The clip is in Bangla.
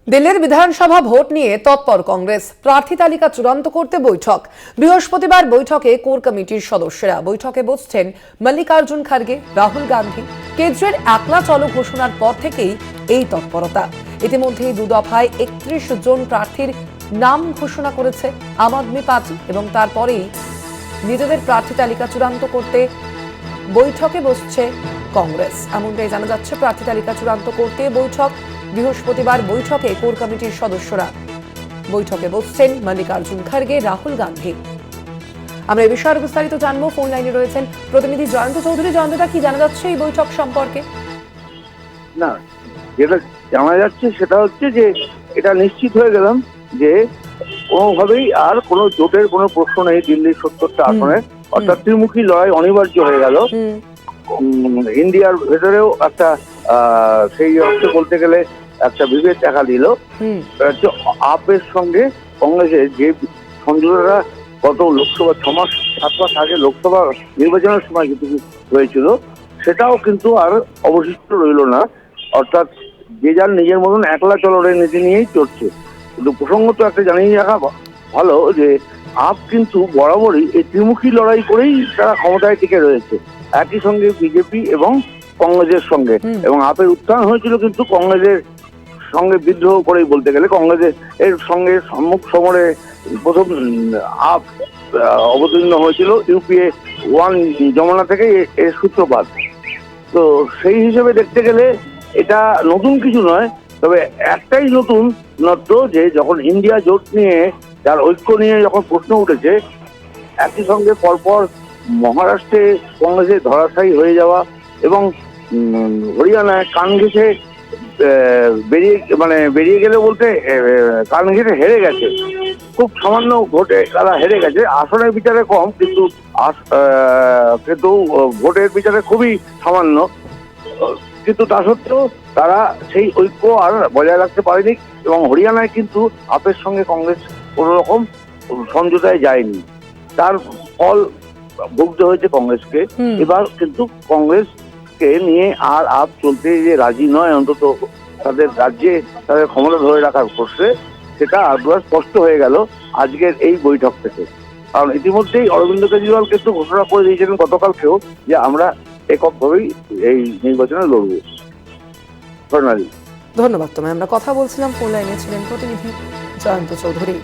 দিল্লির বিধানসভা ভোট নিয়ে তৎপর কংগ্রেস। প্রার্থী তালিকা চূড়ান্ত করতে বৈঠক। বৃহস্পতিবার বৈঠকে কোর কমিটির সদস্যরা। বৈঠকে বসছেন মল্লিকার্জুন খার্গে, রাহুল গান্ধী। কেন্দ্রের একলা চলো ঘোষণার পর থেকেই এই তৎপরতা। ইতিমধ্যেই দু দফায় ৩১ জন প্রার্থীর নাম ঘোষণা করেছে আম আদমি পার্টি এবং তারপরেই নিজেদের প্রার্থী তালিকা চূড়ান্ত করতে বৈঠকে বসছে কংগ্রেস। এমনটাই জানা যাচ্ছে। প্রার্থী তালিকা চূড়ান্ত করতে বৈঠক। বৃহস্পতিবার বৈঠকে কোর কমিটির সদস্যরা। বৈঠকে বসছেন মল্লিকার্জুন খার্গে, রাহুল গান্ধী। আমরা এই বিষয়ে বিস্তারিত জানবো। ফোন লাইনে রয়েছেন প্রতিনিধি জয়ন্ত চৌধুরী। জয়ন্তদা, কি জানা যাচ্ছে এই বৈঠক সম্পর্কে? না, যেটা জানা যাচ্ছে সেটা হচ্ছে যে এটা নিশ্চিত হয়ে গেলাম যে কোনোভাবেই আর কোনো জোটের কোনো প্রশ্ন নেই দিল্লির ৭০টা আসনে। অর্থাৎ ত্রিমুখী লড়াই অনিবার্য হয়ে গেল। ইন্ডিয়ার ভেতরেও একটা সেই অর্থে বলতে গেলে একটা বিভেদ দেখা দিল। আপের সঙ্গে কংগ্রেসের যে সমঝোতাটা গত লোকসভা ৬ মাস আগে লোকসভা নির্বাচনের সময় কিন্তু হয়েছিল, সেটাও কিন্তু আর অবশিষ্ট রইল না। অর্থাৎ যে যার নিজের মতন একলা চলনের নীতি নিয়েই চলছে। কিন্তু প্রসঙ্গত একটা জানিয়ে রাখা ভালো যে আপ কিন্তু বরাবরই এই ত্রিমুখী লড়াই করেই তারা ক্ষমতায় টিকে রয়েছে, একই সঙ্গে বিজেপি এবং কংগ্রেসের সঙ্গে। এবং আপের উত্থান হয়েছিল কিন্তু কংগ্রেসের সঙ্গে বিদ্রোহ করেই বলতে গেলে। কংগ্রেসের এর সঙ্গে সম্মুখ সমরে প্রথম আপ অবতীর্ণ হয়েছিল ইউপিএ 1 জমানা থেকে এর সূত্রপাত। তো সেই হিসেবে দেখতে গেলে এটা নতুন কিছু নয়। তবে একটাই নতুন নত্ব যে যখন ইন্ডিয়া জোট নিয়ে যার ঐক্য নিয়ে যখন প্রশ্ন উঠেছে, একই সঙ্গে পরপর মহারাষ্ট্রে কংগ্রেসের ধরাশায়ী হয়ে যাওয়া এবং হরিয়ানায় কান ঘেঁষে বেরিয়ে গেলে বলতে কান ঘেঁষে হেরে গেছে। খুব সামান্য ভোটে তারা হেরে গেছে। আসনের বিচারে কম, কিন্তু ভোটের বিচারে খুবই সামান্য। কিন্তু তা সত্ত্বেও তারা সেই ঐক্য আর বজায় রাখতে পারেনি এবং হরিয়ানায় কিন্তু আপের সঙ্গে কংগ্রেস কোনো রকম সমঝোতায় যায়নি। তার ফল ভুগতে হয়েছে কংগ্রেসকে। এবার কিন্তু কংগ্রেসকে নিয়ে আর আপ চলতে যে রাজি নয়, অন্তত তাদের রাজ্যে তাদের ক্ষমতা ধরে রাখার প্রশ্নে, সেটা আরবার স্পষ্ট হয়ে গেল আজকের এই বৈঠক থেকে। কারণ ইতিমধ্যেই অরবিন্দ কেজরিওয়াল কিন্তু ঘোষণা করে দিয়েছিলেন গতকালকেও যে আমরা এককভাবেই এই নির্বাচনে লড়ব। ধন্যবাদ তোমায়। আমরা কথা বলছিলাম, ফোন লাইনে ছিলেন প্রতিনিধি জয়ন্ত চৌধুরী।